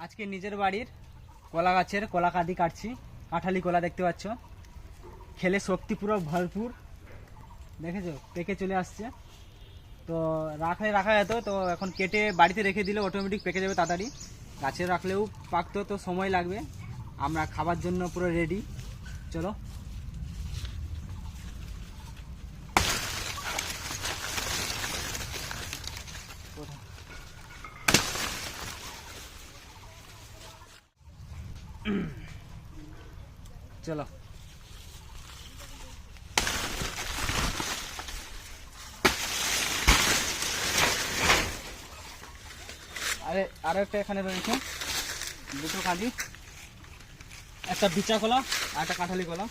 আজকে নিজের বাড়ির কলা গাছের কলা কাঁদি কাটছি। কাঁঠালি কলা দেখতে পাচ্ছ, খেলে শক্তি পুরো ভরপুর। দেখেছো পেকে চলে আসছে। তো রাখা যেত, তো এখন কেটে বাড়িতে রেখে দিলে অটোমেটিক পেকে যাবে তাড়াতাড়ি। গাছে রাখলেও পাকতো, তো সময় লাগবে। আমরা খাবার জন্য পুরো রেডি। চলো চলো আরো একটা এখানে রয়েছে, দুটো কাঁদি, একটা বিচা কলা আর একটা কাঁঠালি কলা।